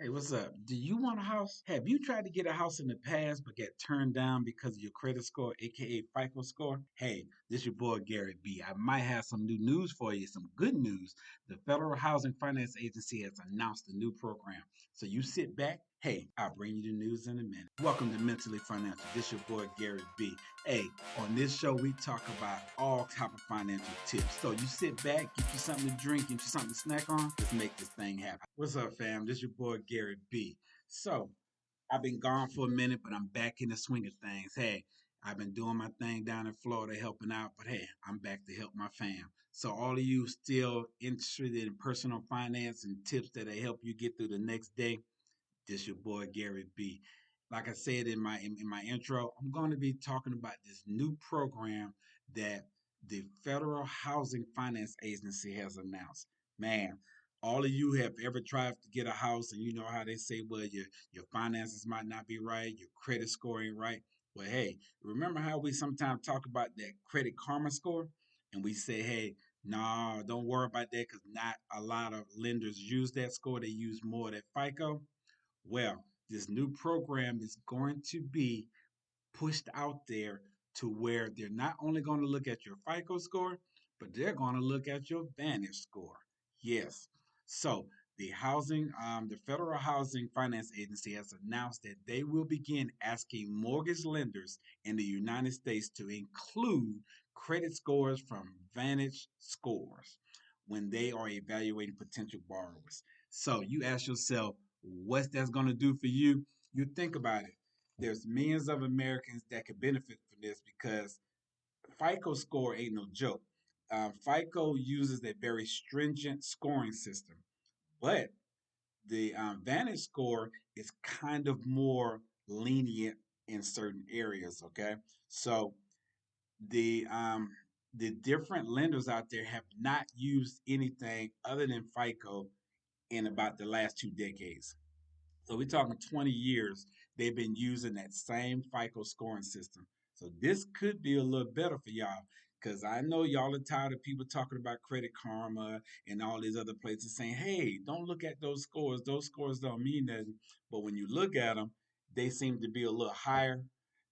Hey, what's up? Do you want a house? Have you tried to get a house in the past but get turned down because of your credit score, aka FICO score? Hey, this your boy Gary B. I might have some new news for you, some good news. The Federal Housing Finance Agency has announced a new program. So you sit back. Hey, I'll bring you the news in a minute. Welcome to Mentally Financial. This your boy Gary B. Hey, on this show we talk about all type of financial tips. So you sit back, get you something to drink, get you something to snack on. Let's make this thing happen. What's up, fam? This your boy Gary B. So I've been gone for a minute, but I'm back in the swing of things. Hey, I've been doing my thing down in Florida, helping out, but hey, I'm back to help my fam. So all of you still interested in personal finance and tips that help you get through the next day, this your boy Gary B. Like I said in my intro, I'm going to be talking about this new program that the Federal Housing Finance Agency has announced. Man, all of you have ever tried to get a house, and you know how they say, well, your finances might not be right, your credit score ain't right. Well, hey, remember how we sometimes talk about that credit karma score, and we say, hey, no, don't worry about that because not a lot of lenders use that score. They use more of that FICO. Well, this new program is going to be pushed out there to where they're not only going to look at your FICO score, but they're going to look at your Vantage score. Yes. So the Federal Housing Finance Agency has announced that they will begin asking mortgage lenders in the United States to include credit scores from Vantage scores when they are evaluating potential borrowers. So you ask yourself, what that's going to do for you? You think about it. There's millions of Americans that could benefit from this because FICO score ain't no joke. FICO uses a very stringent scoring system, but the Vantage score is kind of more lenient in certain areas. Okay, so the um, the different lenders out there have not used anything other than FICO in about the last 2 decades. So we're talking 20 years they've been using that same FICO scoring system. So this could be a little better for y'all because I know y'all are tired of people talking about Credit Karma and all these other places saying, hey, don't look at those scores. Those scores don't mean nothing. But when you look at them, they seem to be a little higher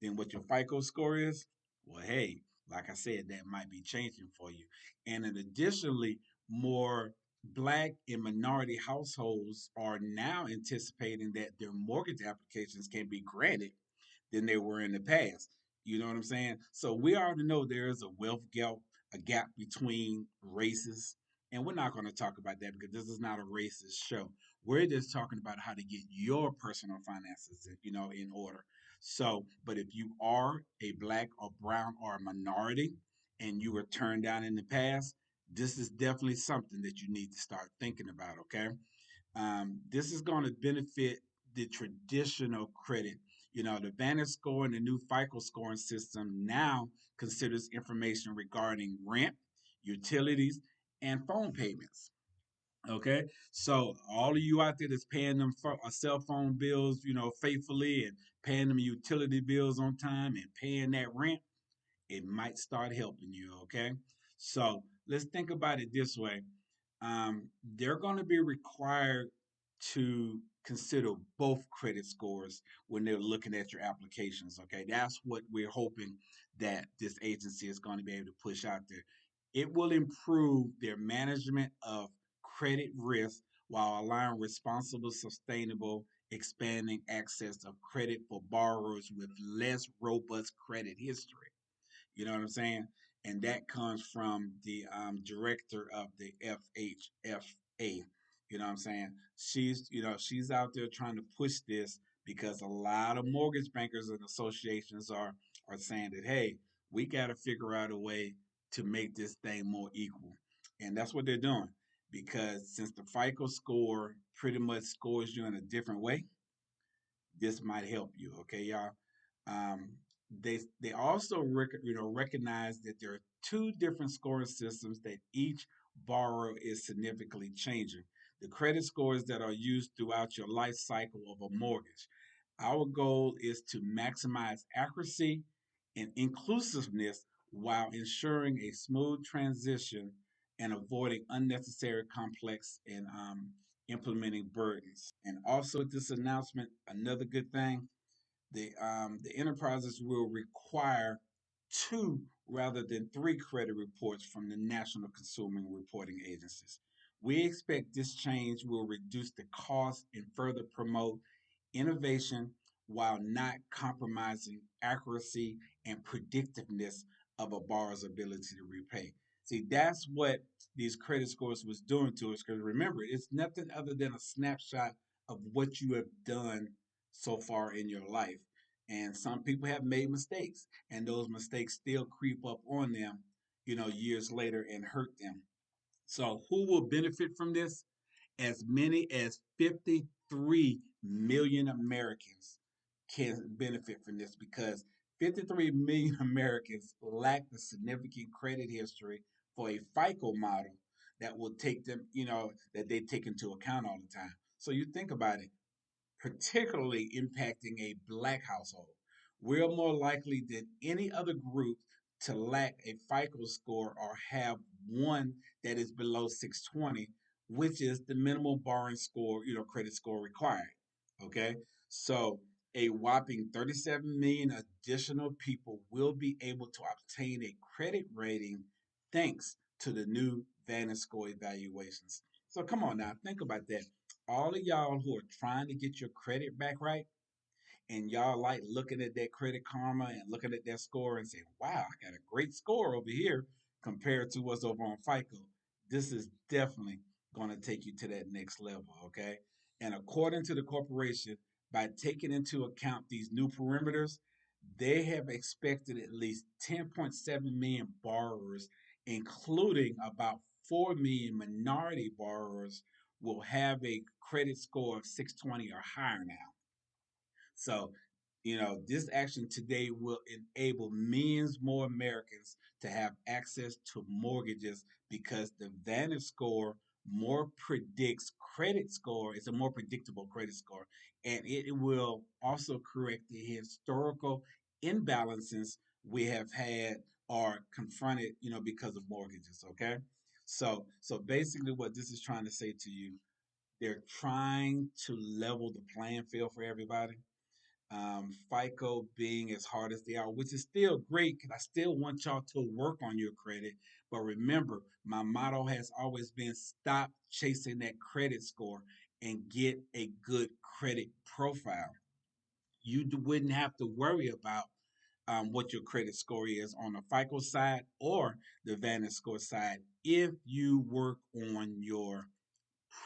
than what your FICO score is. Well, hey, like I said, that might be changing for you. And then additionally, more Black and minority households are now anticipating that their mortgage applications can be granted than they were in the past. You know what I'm saying? So we already know there is a gap between races. And we're not going to talk about that because this is not a racist show. We're just talking about how to get your personal finances, in order. So, but if you are a black or brown or a minority and you were turned down in the past, this is definitely something that you need to start thinking about. Okay, this is going to benefit the traditional credit. The Vantage score and the new FICO scoring system now considers information regarding rent, utilities, and phone payments. Okay, so all of you out there that's paying them cell phone bills, faithfully, and paying them utility bills on time and paying that rent, it might start helping you. Okay, so let's think about it this way. They're going to be required to consider both credit scores when they're looking at your applications. Okay, that's what we're hoping that this agency is going to be able to push out there. It will improve their management of credit risk while allowing responsible, sustainable, expanding access of credit for borrowers with less robust credit history. You know what I'm saying? And that comes from the director of the FHFA. You know what I'm saying? She's out there trying to push this because a lot of mortgage bankers and associations are saying that, hey, we got to figure out a way to make this thing more equal. And that's what they're doing. Because since the FICO score pretty much scores you in a different way, this might help you. Okay, y'all. They also recognize that there are two different scoring systems that each borrower is significantly changing. The credit scores that are used throughout your life cycle of a mortgage. Our goal is to maximize accuracy and inclusiveness while ensuring a smooth transition and avoiding unnecessary complex and implementing burdens. And also with this announcement, another good thing, the enterprises will require two rather than three credit reports from the national consumer reporting agencies. We expect this change will reduce the cost and further promote innovation while not compromising accuracy and predictiveness of a borrower's ability to repay. See, that's what these credit scores was doing to us. Because remember, it's nothing other than a snapshot of what you have done so far in your life. And some people have made mistakes, and those mistakes still creep up on them, years later and hurt them. So, who will benefit from this? As many as 53 million Americans can benefit from this because 53 million Americans lack the significant credit history for a FICO model that will take them, that they take into account all the time. So you think about it, particularly impacting a black household. We're more likely than any other group to lack a FICO score or have one that is below 620, which is the minimum borrowing score, credit score required. Okay. So a whopping 37 million additional people will be able to obtain a credit rating thanks to the new Vantage score evaluations. So come on now, think about that. All of y'all who are trying to get your credit back right, and y'all like looking at that credit karma and looking at that score and saying, wow, I got a great score over here compared to what's over on FICO. This is definitely going to take you to that next level, okay? And according to the corporation, by taking into account these new perimeters, they have expected at least 10.7 million borrowers, including about 4 million minority borrowers, will have a credit score of 620 or higher now. So, this action today will enable millions more Americans to have access to mortgages because the Vantage score more predicts credit score. It's a more predictable credit score, and it will also correct the historical imbalances we have had or confronted, because of mortgages. Okay, so basically, what this is trying to say to you, they're trying to level the playing field for everybody. FICO being as hard as they are, which is still great because I still want y'all to work on your credit. But remember, my motto has always been stop chasing that credit score and get a good credit profile. You wouldn't have to worry about what your credit score is on the FICO side or the Vantage score side if you work on your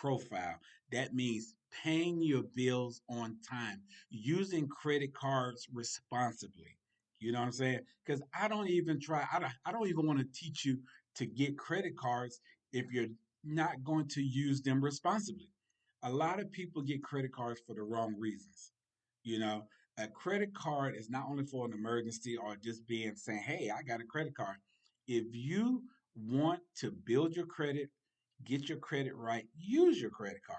profile. That means paying your bills on time, using credit cards responsibly. You know what I'm saying? Because I don't even want to teach you to get credit cards if you're not going to use them responsibly. A lot of people get credit cards for the wrong reasons. You know, a credit card is not only for an emergency or just being saying, hey, I got a credit card. If you want to build your credit, get your credit right, use your credit card.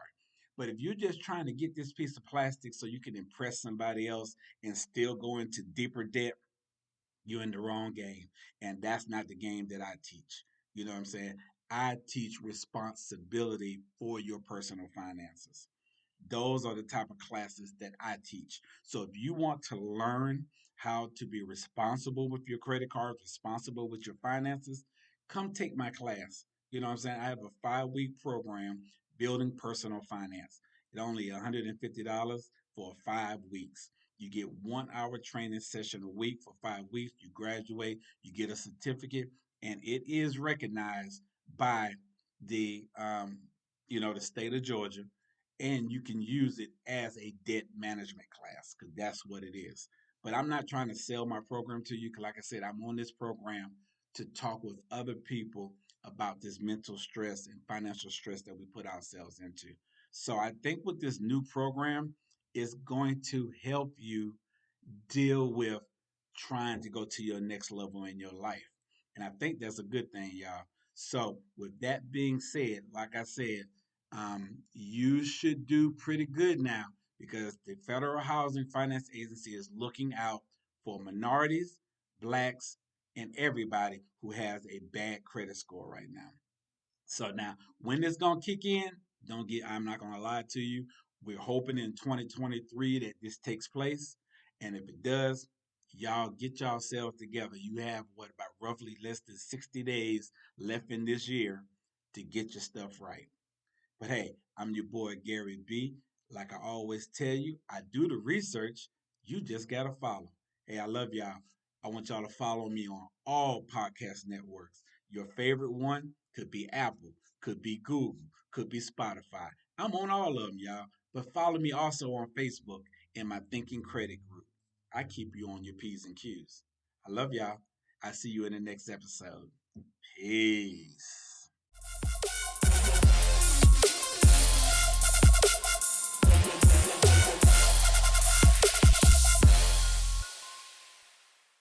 But if you're just trying to get this piece of plastic so you can impress somebody else and still go into deeper debt, you're in the wrong game. And that's not the game that I teach. You know what I'm saying? I teach responsibility for your personal finances. Those are the type of classes that I teach. So if you want to learn how to be responsible with your credit cards, responsible with your finances, come take my class. You know what I'm saying? I have a 5-week program, Building Personal Finance. It's only $150 for 5 weeks. You get 1 hour training session a week for 5 weeks. You graduate, you get a certificate, and it is recognized by the state of Georgia, and you can use it as a debt management class because that's what it is. But I'm not trying to sell my program to you because, like I said, I'm on this program to talk with other people about this mental stress and financial stress that we put ourselves into. So I think with this new program is going to help you deal with trying to go to your next level in your life. And I think that's a good thing, y'all. So, with that being said, like I said, you should do pretty good now because the Federal Housing Finance Agency is looking out for minorities, blacks, and everybody who has a bad credit score right now. So now, when this gonna kick in? I'm not going to lie to you. We're hoping in 2023 that this takes place. And if it does, y'all get yourselves together. You have what, about roughly less than 60 days left in this year to get your stuff right. But hey, I'm your boy Gary B. Like I always tell you, I do the research. You just gotta follow. Hey, I love y'all. I want y'all to follow me on all podcast networks. Your favorite one could be Apple, could be Google, could be Spotify. I'm on all of them, y'all. But follow me also on Facebook in my Thinking Credit group. I keep you on your P's and Q's. I love y'all. I see you in the next episode. Peace.